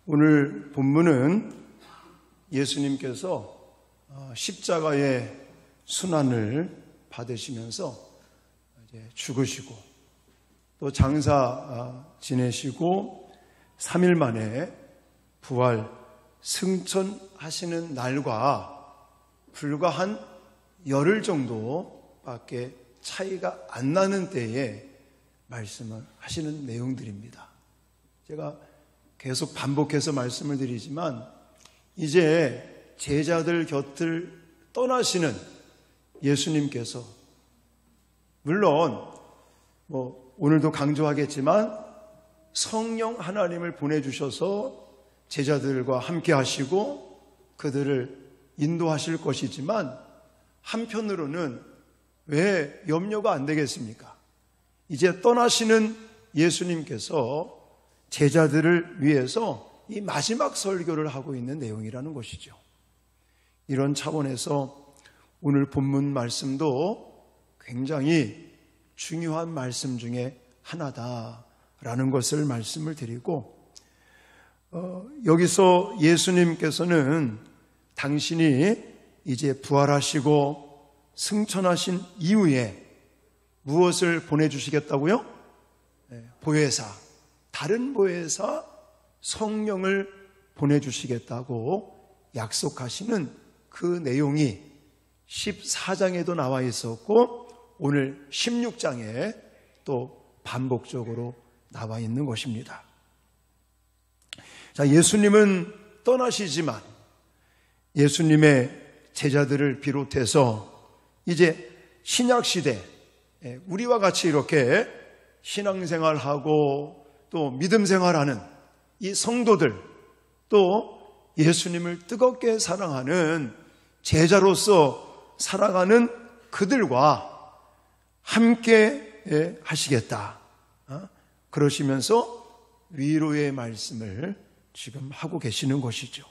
오늘 본문은 예수님께서 십자가의 순환을 받으시면서 이제 죽으시고 또 장사 지내시고 3일 만에 부활 승천하시는 날과 불과 한 열흘 정도밖에 차이가 안 나는 때에 말씀을 하시는 내용들입니다. 제가 계속 반복해서 말씀을 드리지만 이제 제자들 곁을 떠나시는 예수님께서 물론 오늘도 강조하겠지만 성령 하나님을 보내주셔서 제자들과 함께 하시고 그들을 인도하실 것이지만 한편으로는 왜 염려가 안 되겠습니까? 이제 떠나시는 예수님께서 제자들을 위해서 이 마지막 설교를 하고 있는 내용이라는 것이죠. 이런 차원에서 오늘 본문 말씀도 굉장히 중요한 말씀 중에 하나다라는 것을 말씀을 드리고 여기서 예수님께서는 당신이 이제 부활하시고 승천하신 이후에 무엇을 보내주시겠다고요? 보혜사, 다른 보혜사 성령을 보내주시겠다고 약속하시는 그 내용이 14장에도 나와 있었고 오늘 16장에 또 반복적으로 나와 있는 것입니다. 자, 예수님은 떠나시지만 예수님의 제자들을 비롯해서 이제 신약시대 우리와 같이 이렇게 신앙생활하고 또 믿음생활하는 이 성도들 또 예수님을 뜨겁게 사랑하는 제자로서 살아가는 그들과 함께 하시겠다. 그러시면서 위로의 말씀을 지금 하고 계시는 것이죠.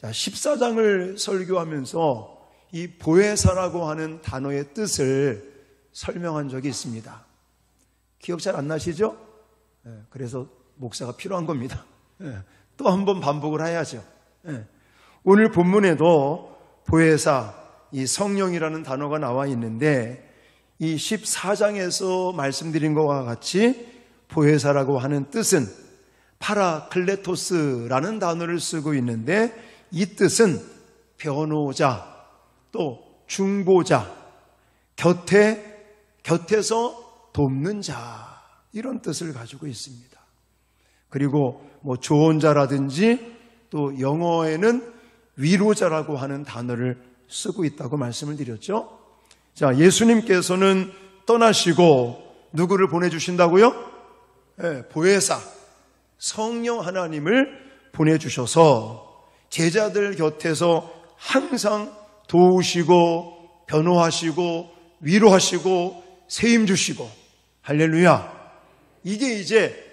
자, 14장을 설교하면서 이 보혜사라고 하는 단어의 뜻을 설명한 적이 있습니다. 기억 잘 안 나시죠? 그래서 목사가 필요한 겁니다. 또 한 번 반복을 해야죠. 오늘 본문에도 보혜사, 이 성령이라는 단어가 나와 있는데 이 14장에서 말씀드린 것과 같이 보혜사라고 하는 뜻은 파라클레토스라는 단어를 쓰고 있는데 이 뜻은 변호자 또 중보자, 곁에서 돕는 자 이런 뜻을 가지고 있습니다. 그리고 조언자라든지 또 영어에는 위로자라고 하는 단어를 쓰고 있다고 말씀을 드렸죠. 자, 예수님께서는 떠나시고 누구를 보내주신다고요? 보혜사, 성령 하나님을 보내주셔서 제자들 곁에서 항상 도우시고 변호하시고 위로하시고 세임 주시고 할렐루야. 이게 이제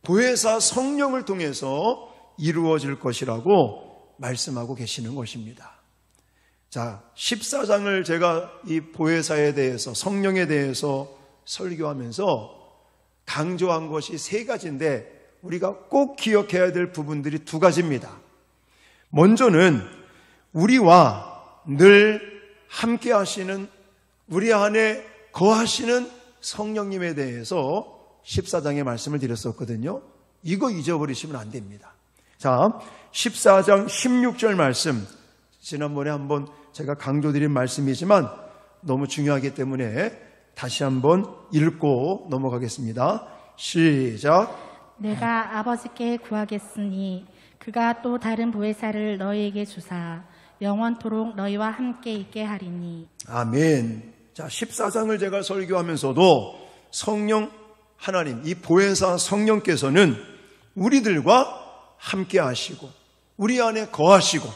보혜사 성령을 통해서 이루어질 것이라고 말씀하고 계시는 것입니다. 자, 14장을 제가 이 보혜사에 대해서 성령에 대해서 설교하면서 강조한 것이 3가지인데 우리가 꼭 기억해야 될 부분들이 2가지입니다. 먼저는 우리와 늘 함께 하시는 우리 안에 거하시는 성령님에 대해서 14장에 말씀을 드렸었거든요. 이거 잊어버리시면 안 됩니다. 자, 14장 16절 말씀 지난번에 한번 제가 강조드린 말씀이지만 너무 중요하기 때문에 다시 한번 읽고 넘어가겠습니다. 시작. 내가 아버지께 구하겠으니 그가 또 다른 보혜사를 너희에게 주사 영원토록 너희와 함께 있게 하리니. 아멘. 자, 14장을 제가 설교하면서도 성령 하나님, 이 보혜사 성령께서는 우리들과 함께 하시고 우리 안에 거하시고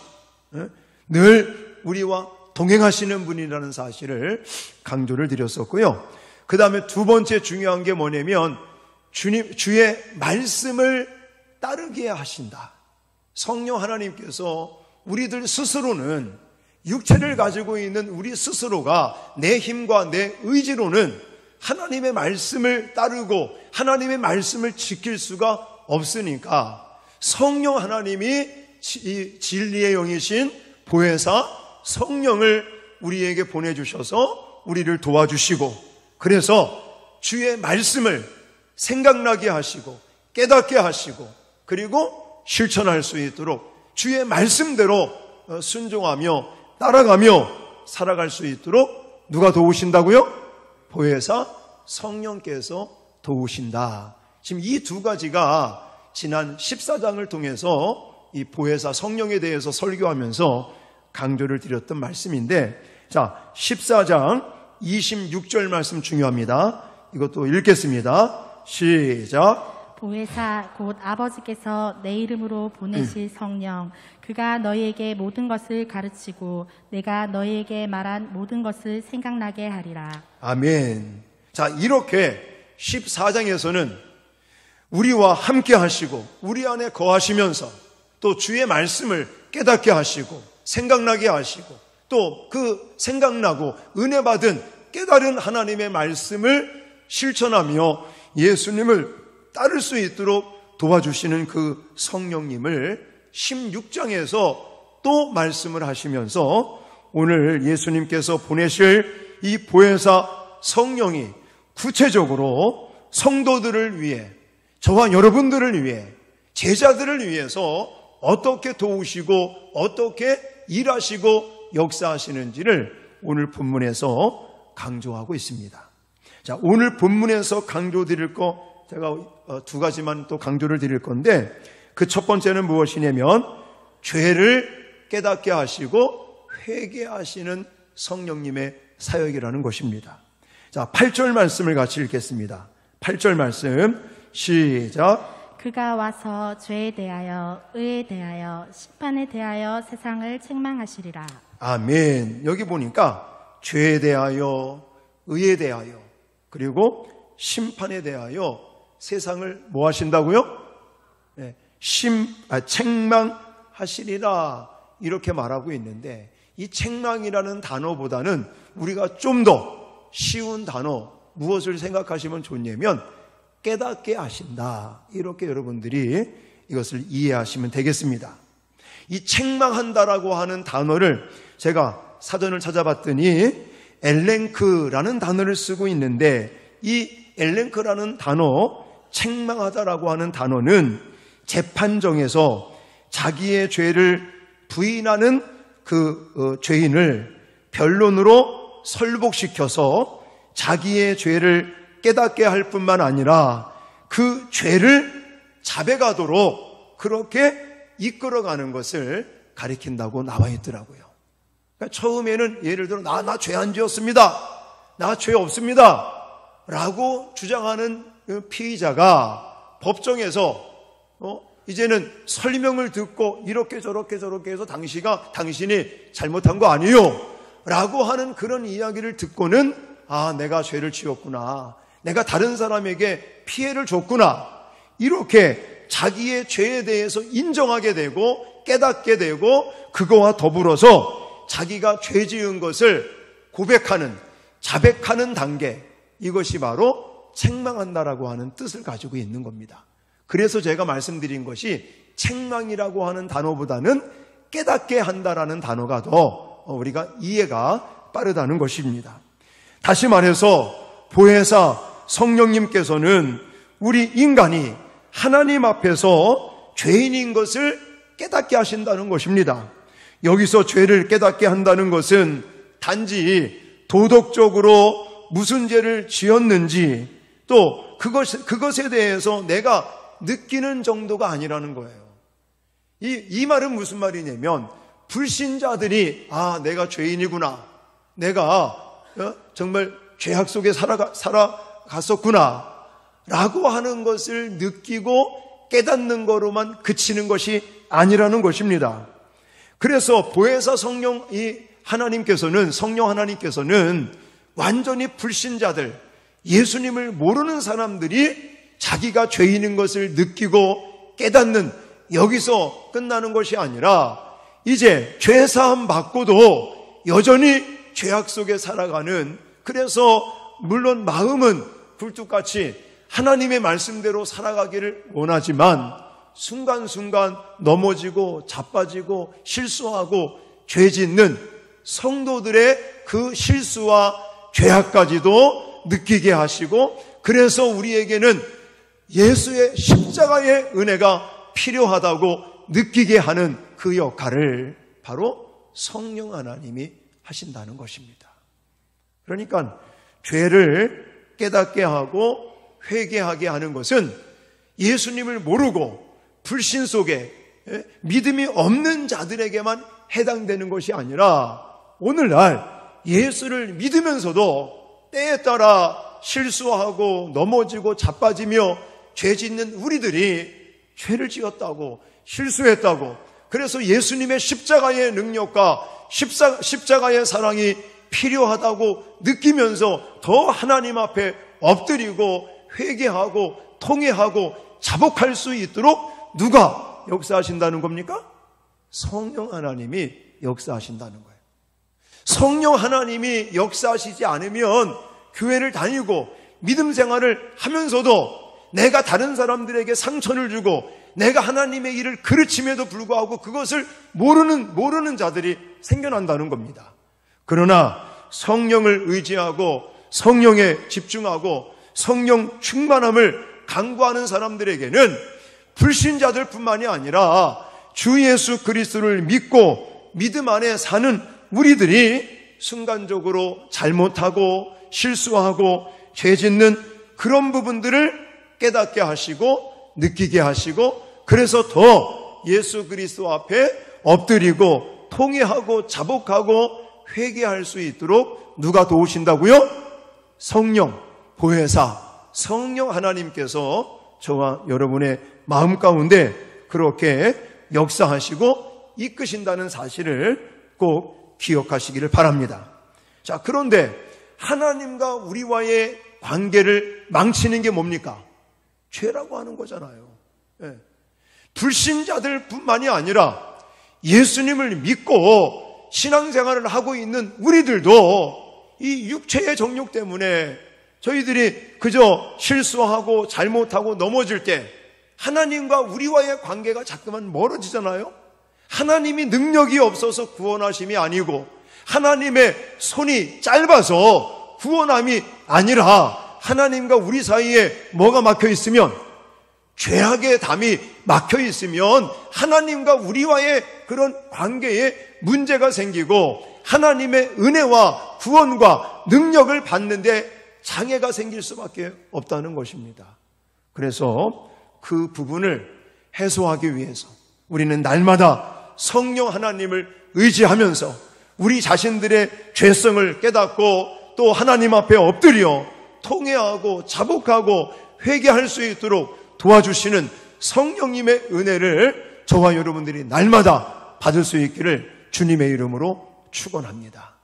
늘 우리와 동행하시는 분이라는 사실을 강조를 드렸었고요. 그 다음에 2번째 중요한 게 뭐냐면 주의 말씀을 따르게 하신다. 성령 하나님께서 우리들 스스로는 육체를 가지고 있는 우리 스스로가 내 힘과 내 의지로는 하나님의 말씀을 따르고 하나님의 말씀을 지킬 수가 없으니까 성령 하나님이 이 진리의 영이신 보혜사 성령을 우리에게 보내주셔서 우리를 도와주시고, 그래서 주의 말씀을 생각나게 하시고 깨닫게 하시고 그리고 실천할 수 있도록 주의 말씀대로 순종하며 따라가며 살아갈 수 있도록 누가 도우신다고요? 보혜사 성령께서 도우신다. 지금 이 두 가지가 지난 14장을 통해서 이 보혜사 성령에 대해서 설교하면서 강조를 드렸던 말씀인데, 자, 14장 26절 말씀 중요합니다. 이것도 읽겠습니다. 시작. 보혜사 곧 아버지께서 내 이름으로 보내실 성령, 그가 너희에게 모든 것을 가르치고 내가 너희에게 말한 모든 것을 생각나게 하리라. 아멘. 자, 이렇게 14장에서는 우리와 함께 하시고 우리 안에 거하시면서 또 주의 말씀을 깨닫게 하시고 생각나게 하시고 또 그 생각나고 은혜 받은 깨달은 하나님의 말씀을 실천하며 예수님을 따를 수 있도록 도와주시는 그 성령님을 16장에서 또 말씀을 하시면서 오늘 예수님께서 보내실 이 보혜사 성령이 구체적으로 성도들을 위해, 저와 여러분들을 위해, 제자들을 위해서 어떻게 도우시고 어떻게 일하시고 역사하시는지를 오늘 본문에서 강조하고 있습니다. 자, 오늘 본문에서 강조 드릴 거 제가 두 가지만 또 강조를 드릴 건데, 그 첫 번째는 무엇이냐면 죄를 깨닫게 하시고 회개하시는 성령님의 사역이라는 것입니다. 자, 8절 말씀을 같이 읽겠습니다. 8절 말씀 시작. 그가 와서 죄에 대하여 의에 대하여 심판에 대하여 세상을 책망하시리라. 아멘. 여기 보니까 죄에 대하여 의에 대하여 그리고 심판에 대하여 세상을 뭐 하신다고요? 네, 책망하시리라 이렇게 말하고 있는데, 이 책망이라는 단어보다는 우리가 좀 더 쉬운 단어 무엇을 생각하시면 좋냐면 깨닫게 하신다, 이렇게 여러분들이 이것을 이해하시면 되겠습니다. 이 책망한다라고 하는 단어를 제가 사전을 찾아봤더니 엘랭크라는 단어를 쓰고 있는데, 이 엘랭크라는 단어, 책망하다라고 하는 단어는 재판정에서 자기의 죄를 부인하는 그 죄인을 변론으로 설복시켜서 자기의 죄를 깨닫게 할 뿐만 아니라 그 죄를 자백하도록 그렇게 이끌어가는 것을 가리킨다고 나와 있더라고요. 그러니까 처음에는 예를 들어 나 죄 안 지었습니다, 나 죄 없습니다 라고 주장하는 피의자가 법정에서 이제는 설명을 듣고 이렇게 저렇게 해서 당신이 잘못한 거 아니에요 라고 하는 그런 이야기를 듣고는, 아, 내가 죄를 지었구나, 내가 다른 사람에게 피해를 줬구나, 이렇게 자기의 죄에 대해서 인정하게 되고 깨닫게 되고, 그거와 더불어서 자기가 죄 지은 것을 고백하는, 자백하는 단계, 이것이 바로 책망한다라고 하는 뜻을 가지고 있는 겁니다. 그래서 제가 말씀드린 것이 책망이라고 하는 단어보다는 깨닫게 한다라는 단어가 더 우리가 이해가 빠르다는 것입니다. 다시 말해서 보혜사 성령님께서는 우리 인간이 하나님 앞에서 죄인인 것을 깨닫게 하신다는 것입니다. 여기서 죄를 깨닫게 한다는 것은 단지 도덕적으로 무슨 죄를 지었는지 또 그것에 대해서 내가 느끼는 정도가 아니라는 거예요. 이 말은 무슨 말이냐면, 불신자들이 아, 내가 죄인이구나, 내가 정말 죄악 속에 살아갔었구나 라고 하는 것을 느끼고 깨닫는 거로만 그치는 것이 아니라는 것입니다. 그래서 보혜사 성령 성령 하나님께서는 완전히 불신자들, 예수님을 모르는 사람들이 자기가 죄인인 것을 느끼고 깨닫는, 여기서 끝나는 것이 아니라 이제 죄사함 받고도 여전히 죄악 속에 살아가는, 그래서 물론 마음은 굴뚝같이 하나님의 말씀대로 살아가기를 원하지만 순간순간 넘어지고 자빠지고 실수하고 죄 짓는 성도들의 그 실수와 죄악까지도 느끼게 하시고, 그래서 우리에게는 예수의 십자가의 은혜가 필요하다고 느끼게 하는 그 역할을 바로 성령 하나님이 하신다는 것입니다. 그러니까 죄를 깨닫게 하고 회개하게 하는 것은 예수님을 모르고 불신 속에 믿음이 없는 자들에게만 해당되는 것이 아니라, 오늘날 예수를 믿으면서도 때에 따라 실수하고 넘어지고 자빠지며 죄 짓는 우리들이 죄를 지었다고, 실수했다고, 그래서 예수님의 십자가의 능력과 십자가의 사랑이 필요하다고 느끼면서 더 하나님 앞에 엎드리고 회개하고 통회하고 자복할 수 있도록 누가 역사하신다는 겁니까? 성령 하나님이 역사하신다는 거예요. 성령 하나님이 역사하시지 않으면 교회를 다니고 믿음 생활을 하면서도 내가 다른 사람들에게 상처를 주고 내가 하나님의 일을 가르침에도 불구하고 그것을 모르는 자들이 생겨난다는 겁니다. 그러나 성령을 의지하고 성령에 집중하고 성령 충만함을 강구하는 사람들에게는 불신자들 뿐만이 아니라 주 예수 그리스도를 믿고 믿음 안에 사는 우리들이 순간적으로 잘못하고 실수하고 죄 짓는 그런 부분들을 깨닫게 하시고 느끼게 하시고, 그래서 더 예수 그리스도 앞에 엎드리고 통회하고 자복하고 회개할 수 있도록 누가 도우신다고요? 성령, 보혜사, 성령 하나님께서 저와 여러분의 마음 가운데 그렇게 역사하시고 이끄신다는 사실을 꼭 기억하시기를 바랍니다. 자, 그런데 하나님과 우리와의 관계를 망치는 게 뭡니까? 죄라고 하는 거잖아요. 불신자들 뿐만이 아니라 예수님을 믿고 신앙생활을 하고 있는 우리들도 이 육체의 정욕 때문에 저희들이 그저 실수하고 잘못하고 넘어질 때 하나님과 우리와의 관계가 자꾸만 멀어지잖아요. 하나님이 능력이 없어서 구원하심이 아니고 하나님의 손이 짧아서 구원함이 아니라 하나님과 우리 사이에 뭐가 막혀 있으면, 죄악의 담이 막혀 있으면 하나님과 우리와의 그런 관계에 문제가 생기고 하나님의 은혜와 구원과 능력을 받는데 장애가 생길 수밖에 없다는 것입니다. 그래서 그 부분을 해소하기 위해서 우리는 날마다 성령 하나님을 의지하면서 우리 자신들의 죄성을 깨닫고 또 하나님 앞에 엎드려 통회하고 자복하고 회개할 수 있도록 도와주시는 성령님의 은혜를 저와 여러분들이 날마다 받을 수 있기를 주님의 이름으로 축원합니다.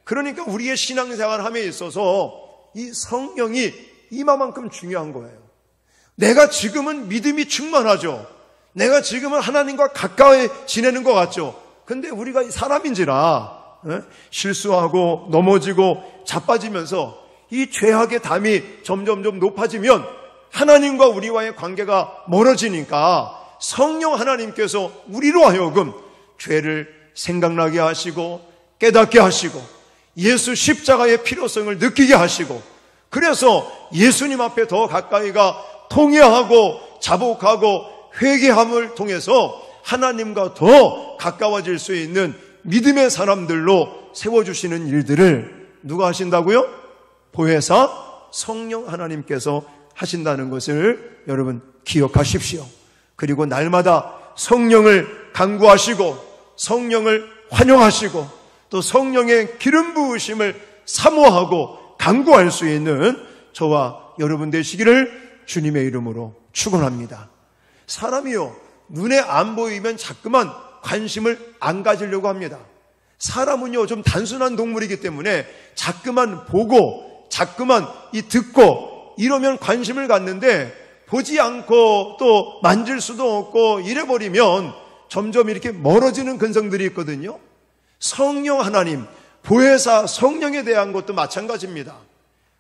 그러니까 우리의 신앙생활함에 있어서 이 성령이 이만큼 중요한 거예요. 내가 지금은 믿음이 충만하죠. 내가 지금은 하나님과 가까이 지내는 것 같죠. 근데 우리가 사람인지라 실수하고 넘어지고 자빠지면서 이 죄악의 담이 점점 높아지면 하나님과 우리와의 관계가 멀어지니까 성령 하나님께서 우리로 하여금 죄를 생각나게 하시고 깨닫게 하시고 예수 십자가의 필요성을 느끼게 하시고, 그래서 예수님 앞에 더 가까이가 통회하고 자복하고 회개함을 통해서 하나님과 더 가까워질 수 있는 믿음의 사람들로 세워주시는 일들을 누가 하신다고요? 보혜사 성령 하나님께서 하신다는 것을 여러분 기억하십시오. 그리고 날마다 성령을 간구하시고 성령을 환영하시고 또 성령의 기름 부으심을 사모하고 간구할 수 있는 저와 여러분 되시기를 주님의 이름으로 축원합니다. 사람이요, 눈에 안 보이면 자꾸만 관심을 안 가지려고 합니다. 사람은요, 좀 단순한 동물이기 때문에 자꾸만 보고 자꾸만 듣고 이러면 관심을 갖는데, 보지 않고 또 만질 수도 없고 이래버리면 점점 이렇게 멀어지는 근성들이 있거든요. 성령 하나님, 보혜사 성령에 대한 것도 마찬가지입니다.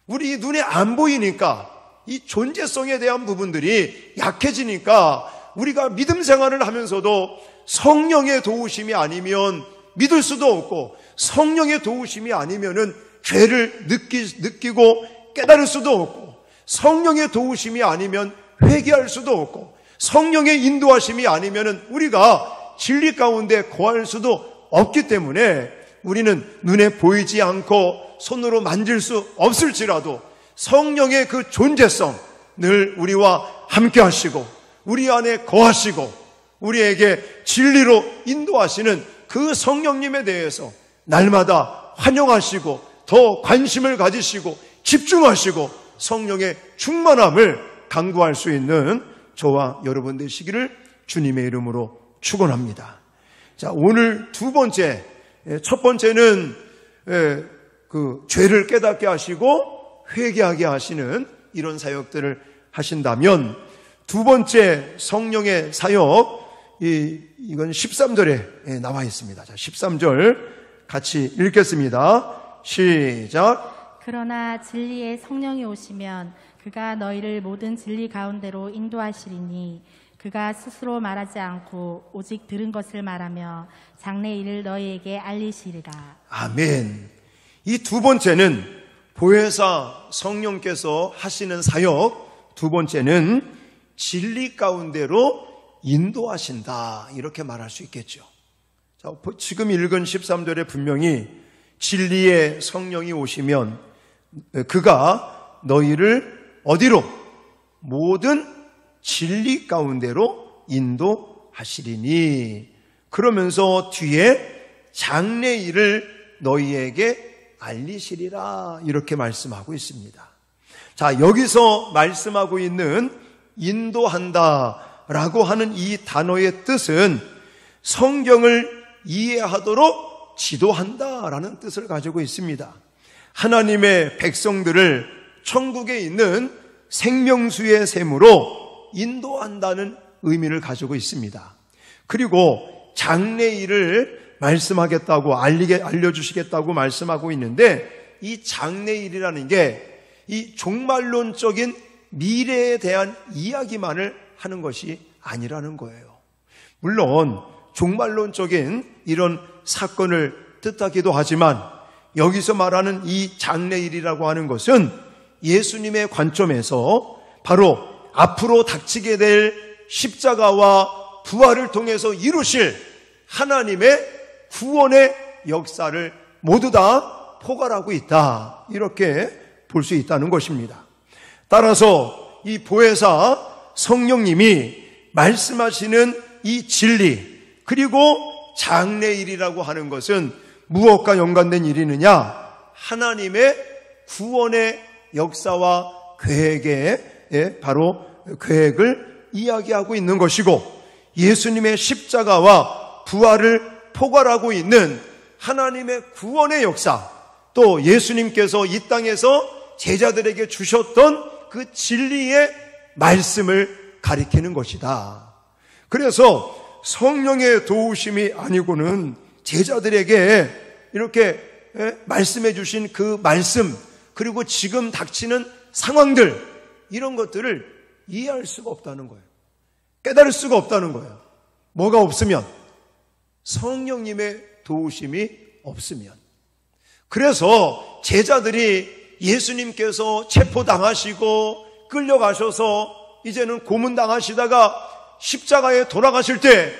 우리 눈에 안 보이니까 이 존재성에 대한 부분들이 약해지니까 우리가 믿음 생활을 하면서도 성령의 도우심이 아니면 믿을 수도 없고, 성령의 도우심이 아니면은 죄를 느끼고 깨달을 수도 없고, 성령의 도우심이 아니면 회개할 수도 없고, 성령의 인도하심이 아니면은 우리가 진리 가운데 거할 수도 없기 때문에 우리는 눈에 보이지 않고 손으로 만질 수 없을지라도 성령의 그 존재성, 늘 우리와 함께 하시고 우리 안에 거하시고 우리에게 진리로 인도하시는 그 성령님에 대해서 날마다 환영하시고 더 관심을 가지시고 집중하시고 성령의 충만함을 강구할 수 있는 저와 여러분 되시기를 주님의 이름으로 축원합니다. 자, 오늘 두 번째, 첫 번째는 그 죄를 깨닫게 하시고 회개하게 하시는 이런 사역들을 하신다면, 두 번째 성령의 사역, 이건 13절에 나와 있습니다. 자, 13절 같이 읽겠습니다. 시작. 그러나 진리의 성령이 오시면 그가 너희를 모든 진리 가운데로 인도하시리니 그가 스스로 말하지 않고 오직 들은 것을 말하며 장래 일을 너희에게 알리시리라. 아멘. 이 두 번째는 보혜사 성령께서 하시는 사역, 두 번째는 진리 가운데로 인도하신다, 이렇게 말할 수 있겠죠. 자, 지금 읽은 13절에 분명히 진리의 성령이 오시면 그가 너희를 어디로? 모든 진리 가운데로 인도하시리니, 그러면서 뒤에 장래일을 너희에게 알리시리라, 이렇게 말씀하고 있습니다. 자, 여기서 말씀하고 있는 인도한다라고 하는 이 단어의 뜻은 성경을 이해하도록 지도한다라는 뜻을 가지고 있습니다. 하나님의 백성들을 천국에 있는 생명수의 샘으로 인도한다는 의미를 가지고 있습니다. 그리고 장래일을 말씀하겠다고, 알려주시겠다고 말씀하고 있는데, 이 장래일이라는 게 이 종말론적인 미래에 대한 이야기만을 하는 것이 아니라는 거예요. 물론 종말론적인 이런 사건을 뜻하기도 하지만, 여기서 말하는 이 장래일이라고 하는 것은 예수님의 관점에서 바로 앞으로 닥치게 될 십자가와 부활을 통해서 이루실 하나님의 구원의 역사를 모두 다 포괄하고 있다, 이렇게 볼 수 있다는 것입니다. 따라서 이 보혜사 성령님이 말씀하시는 이 진리, 그리고 장래일이라고 하는 것은 무엇과 연관된 일이느냐? 하나님의 구원의 역사와 계획에 바로 계획을 이야기하고 있는 것이고, 예수님의 십자가와 부활을 포괄하고 있는 하나님의 구원의 역사, 또 예수님께서 이 땅에서 제자들에게 주셨던 그 진리의 말씀을 가리키는 것이다. 그래서 성령의 도우심이 아니고는 제자들에게 이렇게 말씀해 주신 그 말씀, 그리고 지금 닥치는 상황들, 이런 것들을 이해할 수가 없다는 거예요. 깨달을 수가 없다는 거예요. 뭐가 없으면? 성령님의 도우심이 없으면. 그래서 제자들이 예수님께서 체포당하시고 끌려가셔서 이제는 고문당하시다가 십자가에 돌아가실 때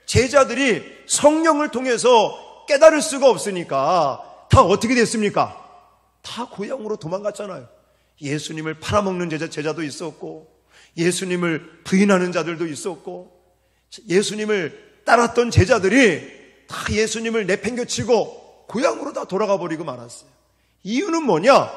제자들이 성령을 통해서 깨달을 수가 없으니까 다 어떻게 됐습니까? 다 고향으로 도망갔잖아요. 예수님을 팔아먹는 제자도 있었고, 예수님을 부인하는 자들도 있었고, 예수님을 따랐던 제자들이 다 예수님을 내팽개치고 고향으로 다 돌아가 버리고 말았어요. 이유는 뭐냐?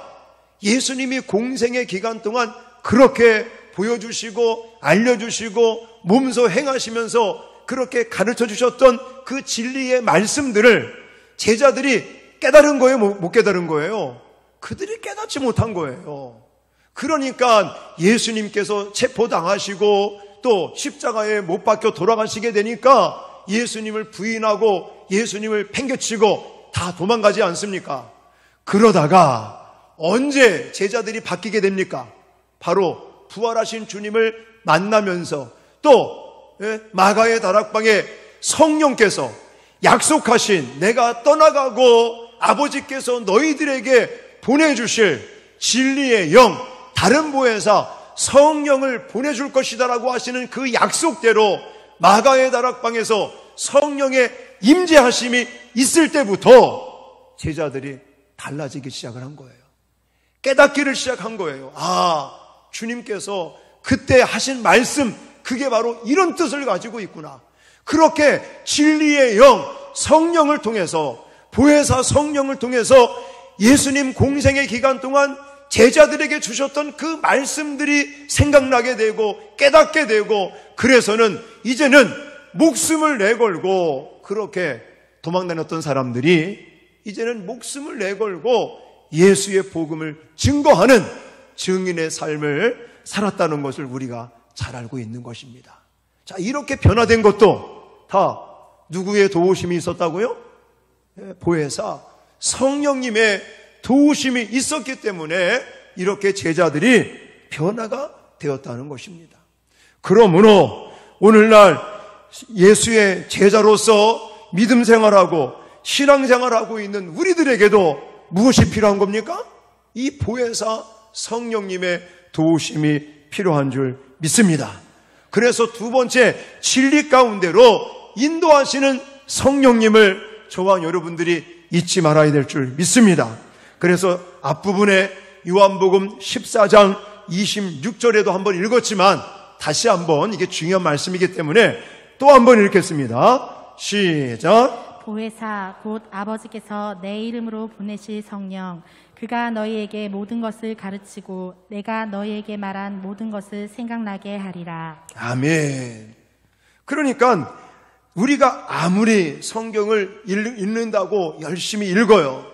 예수님이 공생의 기간 동안 그렇게 보여주시고 알려주시고 몸소 행하시면서 그렇게 가르쳐 주셨던 그 진리의 말씀들을 제자들이 깨달은 거예요? 못 깨달은 거예요? 그들이 깨닫지 못한 거예요. 그러니까 예수님께서 체포당하시고 또 십자가에 못 박혀 돌아가시게 되니까 예수님을 부인하고 예수님을 팽개치고 다 도망가지 않습니까? 그러다가 언제 제자들이 바뀌게 됩니까? 바로 부활하신 주님을 만나면서 또 마가의 다락방에 성령께서 약속하신 내가 떠나가고 아버지께서 너희들에게 보내주실 진리의 영, 다른 보혜사 성령을 보내줄 것이다라고 하시는 그 약속대로 마가의 다락방에서 성령의 임재하심이 있을 때부터 제자들이 달라지기 시작을 한 거예요. 깨닫기를 시작한 거예요. 주님께서 그때 하신 말씀, 그게 바로 이런 뜻을 가지고 있구나. 그렇게 진리의 영, 성령을 통해서, 보혜사 성령을 통해서 예수님 공생의 기간 동안 제자들에게 주셨던 그 말씀들이 생각나게 되고 깨닫게 되고, 그래서는 이제는 목숨을 내걸고, 그렇게 도망다녔던 사람들이 이제는 목숨을 내걸고 예수의 복음을 증거하는 증인의 삶을 살았다는 것을 우리가 잘 알고 있는 것입니다. 자, 이렇게 변화된 것도 다 누구의 도우심이 있었다고요? 보혜사 성령님의 도우심이 있었기 때문에 이렇게 제자들이 변화가 되었다는 것입니다. 그러므로 오늘날 예수의 제자로서 믿음 생활하고 신앙 생활하고 있는 우리들에게도 무엇이 필요한 겁니까? 이 보혜사 성령님의 도우심이 필요한 줄 믿습니다. 그래서 두 번째, 진리 가운데로 인도하시는 성령님을 저와 여러분들이 잊지 말아야 될 줄 믿습니다. 그래서 앞부분에 요한복음 14장 26절에도 한번 읽었지만 다시 한번, 이게 중요한 말씀이기 때문에 또 한번 읽겠습니다. 시작. 보혜사 곧 아버지께서 내 이름으로 보내실 성령, 그가 너희에게 모든 것을 가르치고 내가 너희에게 말한 모든 것을 생각나게 하리라. 아멘. 그러니까 우리가 아무리 성경을 읽는다고 열심히 읽어요,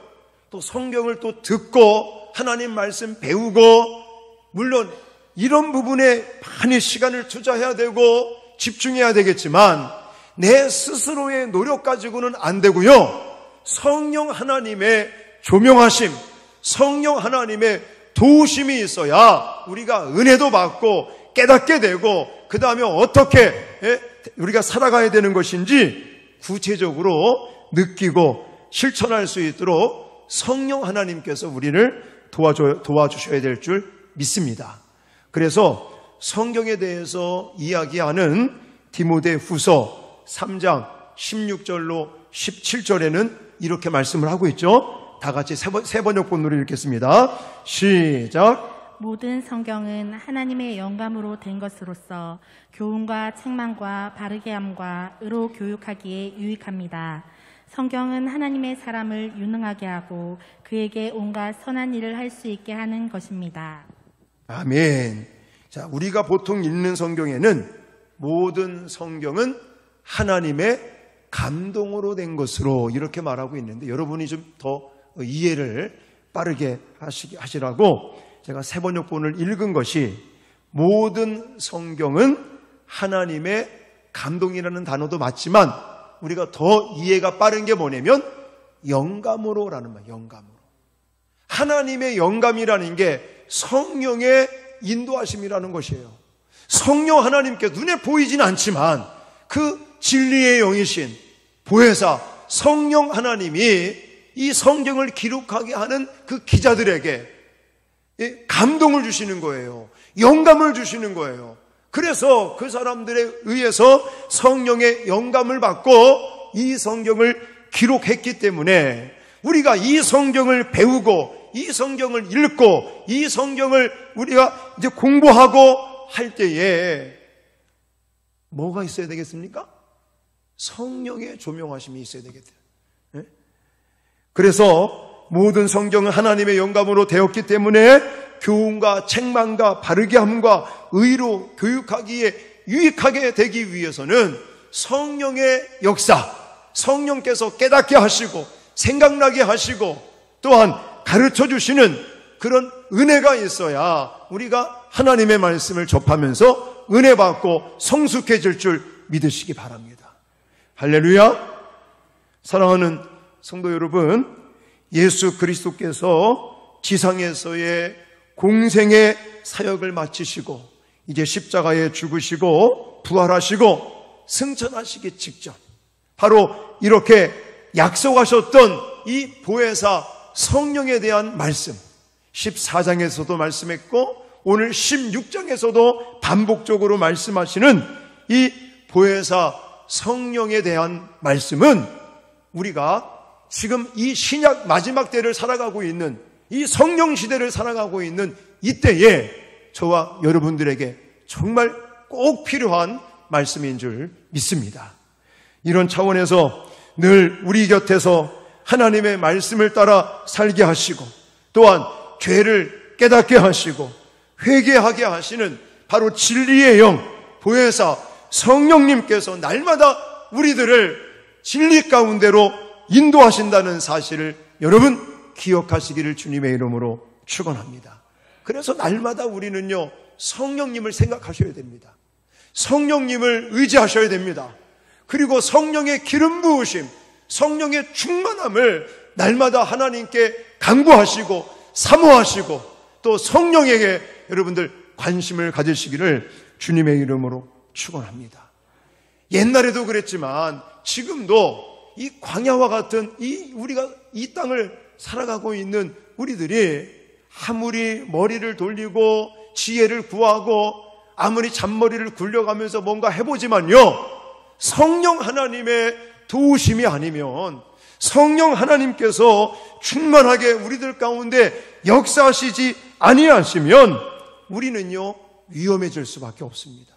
또 성경을 또 듣고 하나님 말씀 배우고, 물론 이런 부분에 많이 시간을 투자해야 되고 집중해야 되겠지만 내 스스로의 노력 가지고는 안 되고요. 성령 하나님의 조명하심, 성령 하나님의 도우심이 있어야 우리가 은혜도 받고 깨닫게 되고, 그 다음에 어떻게 우리가 살아가야 되는 것인지 구체적으로 느끼고 실천할 수 있도록 성령 하나님께서 우리를 도와주셔야 될 줄 믿습니다. 그래서 성경에 대해서 이야기하는 디모데후서 3장 16절로 17절에는 이렇게 말씀을 하고 있죠. 다 같이 세 번역본으로 읽겠습니다. 시작. 모든 성경은 하나님의 영감으로 된 것으로서 교훈과 책망과 바르게 함과 의로 교육하기에 유익합니다. 성경은 하나님의 사람을 유능하게 하고 그에게 온갖 선한 일을 할 수 있게 하는 것입니다. 아멘. 자, 우리가 보통 읽는 성경에는 모든 성경은 하나님의 감동으로 된 것으로 이렇게 말하고 있는데, 여러분이 좀 더 이해를 빠르게 하시라고 제가 세 번역본을 읽은 것이, 모든 성경은 하나님의 감동이라는 단어도 맞지만 우리가 더 이해가 빠른 게 뭐냐면 영감으로라는 말, 영감으로. 하나님의 영감이라는 게 성령의 인도하심이라는 것이에요. 성령 하나님께 눈에 보이지는 않지만 그 진리의 영이신 보혜사 성령 하나님이 이 성경을 기록하게 하는 그 기자들에게 감동을 주시는 거예요. 영감을 주시는 거예요. 그래서 그 사람들에 의해서 성령의 영감을 받고 이 성경을 기록했기 때문에 우리가 이 성경을 배우고 이 성경을 읽고 이 성경을 우리가 이제 공부하고 할 때에 뭐가 있어야 되겠습니까? 성령의 조명하심이 있어야 되겠대요. 그래서 모든 성경은 하나님의 영감으로 되었기 때문에 교훈과 책망과 바르게 함과 의로 교육하기에 유익하게 되기 위해서는 성령의 역사, 성령께서 깨닫게 하시고 생각나게 하시고 또한 가르쳐 주시는 그런 은혜가 있어야 우리가 하나님의 말씀을 접하면서 은혜 받고 성숙해질 줄 믿으시기 바랍니다. 할렐루야. 사랑하는 성도 여러분, 예수 그리스도께서 지상에서의 공생의 사역을 마치시고 이제 십자가에 죽으시고 부활하시고 승천하시기 직전 바로 이렇게 약속하셨던 이 보혜사 성령에 대한 말씀 14장에서도 말씀했고 오늘 16장에서도 반복적으로 말씀하시는 이 보혜사 성령에 대한 말씀은 우리가 지금 이 신약 마지막 때를 살아가고 있는 이 성령 시대를 살아가고 있는 이때에 저와 여러분들에게 정말 꼭 필요한 말씀인 줄 믿습니다. 이런 차원에서 늘 우리 곁에서 하나님의 말씀을 따라 살게 하시고 또한 죄를 깨닫게 하시고 회개하게 하시는 바로 진리의 영 보혜사 성령님께서 날마다 우리들을 진리 가운데로 인도하신다는 사실을 여러분 기억하시기를 주님의 이름으로 축원합니다. 그래서 날마다 우리는요 성령님을 생각하셔야 됩니다. 성령님을 의지하셔야 됩니다. 그리고 성령의 기름 부으심, 성령의 충만함을 날마다 하나님께 간구하시고 사모하시고 또 성령에게 여러분들 관심을 가지시기를 주님의 이름으로 축원합니다. 옛날에도 그랬지만 지금도 이 광야와 같은 우리가 이 땅을 살아가고 있는 우리들이 아무리 머리를 돌리고 지혜를 구하고 아무리 잔머리를 굴려가면서 뭔가 해보지만요 성령 하나님의 도우심이 아니면 성령 하나님께서 충만하게 우리들 가운데 역사하시지 아니하시면 우리는요 위험해질 수밖에 없습니다.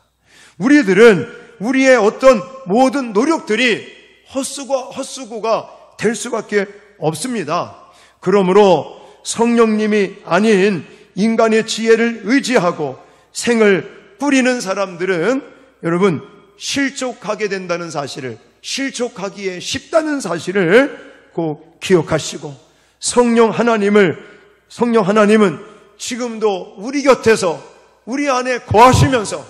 우리들은 우리의 어떤 모든 노력들이 헛수고가 될 수밖에 없습니다. 그러므로 성령님이 아닌 인간의 지혜를 의지하고 생을 꾸리는 사람들은 여러분 실족하게 된다는 사실을 실족하기에 쉽다는 사실을 꼭 기억하시고 성령 하나님은 지금도 우리 곁에서 우리 안에 거하시면서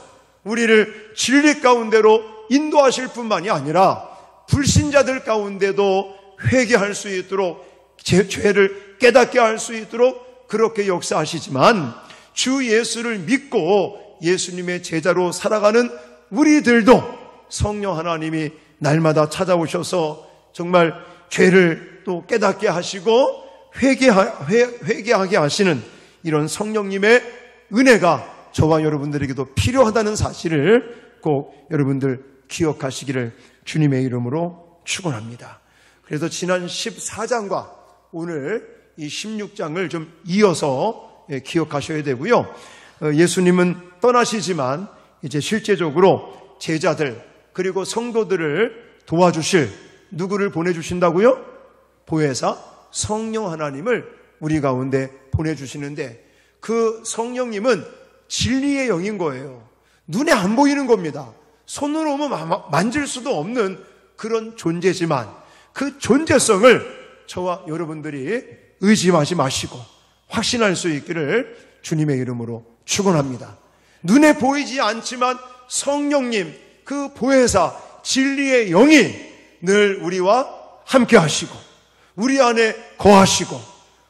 우리를 진리 가운데로 인도하실 뿐만이 아니라 불신자들 가운데도 회개할 수 있도록 제 죄를 깨닫게 할 수 있도록 그렇게 역사하시지만 주 예수를 믿고 예수님의 제자로 살아가는 우리들도 성령 하나님이 날마다 찾아오셔서 정말 죄를 또 깨닫게 하시고 회개하게 하시는 이런 성령님의 은혜가 저와 여러분들에게도 필요하다는 사실을 꼭 여러분들 기억하시기를 주님의 이름으로 축원합니다. 그래서 지난 14장과 오늘 이 16장을 좀 이어서 기억하셔야 되고요. 예수님은 떠나시지만 이제 실제적으로 제자들 그리고 성도들을 도와주실 누구를 보내주신다고요? 보혜사 성령 하나님을 우리 가운데 보내주시는데 그 성령님은 진리의 영인 거예요. 눈에 안 보이는 겁니다. 손으로 만질 수도 없는 그런 존재지만 그 존재성을 저와 여러분들이 의심하지 마시고 확신할 수 있기를 주님의 이름으로 축원합니다. 눈에 보이지 않지만 성령님 그 보혜사 진리의 영이 늘 우리와 함께 하시고 우리 안에 거하시고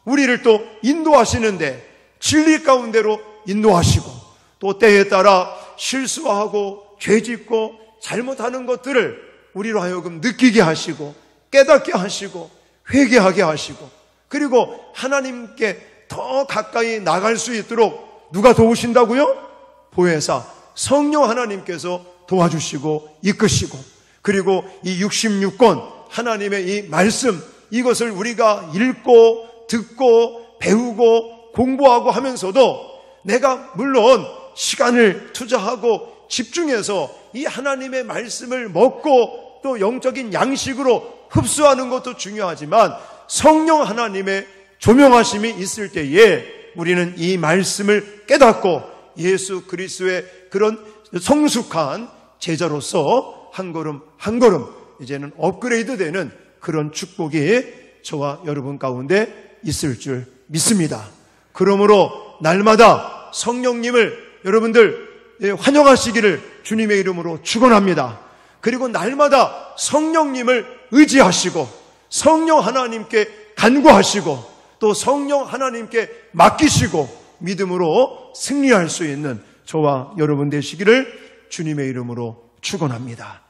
우리를 또 인도하시는데 진리 가운데로 인도하시고 또 때에 따라 실수하고 죄짓고 잘못하는 것들을 우리로 하여금 느끼게 하시고 깨닫게 하시고 회개하게 하시고 그리고 하나님께 더 가까이 나갈 수 있도록 누가 도우신다고요? 보혜사 성령 하나님께서 도와주시고 이끄시고 그리고 이 66권 하나님의 이 말씀 이것을 우리가 읽고 듣고 배우고 공부하고 하면서도 내가 물론 시간을 투자하고 집중해서 이 하나님의 말씀을 먹고 또 영적인 양식으로 흡수하는 것도 중요하지만 성령 하나님의 조명하심이 있을 때에 우리는 이 말씀을 깨닫고 예수 그리스도의 그런 성숙한 제자로서 한 걸음 한 걸음 이제는 업그레이드되는 그런 축복이 저와 여러분 가운데 있을 줄 믿습니다. 그러므로 날마다 성령님을 여러분들 환영하시기를 주님의 이름으로 축원합니다. 그리고 날마다 성령님을 의지하시고 성령 하나님께 간구하시고 또 성령 하나님께 맡기시고 믿음으로 승리할 수 있는 저와 여러분 되시기를 주님의 이름으로 축원합니다.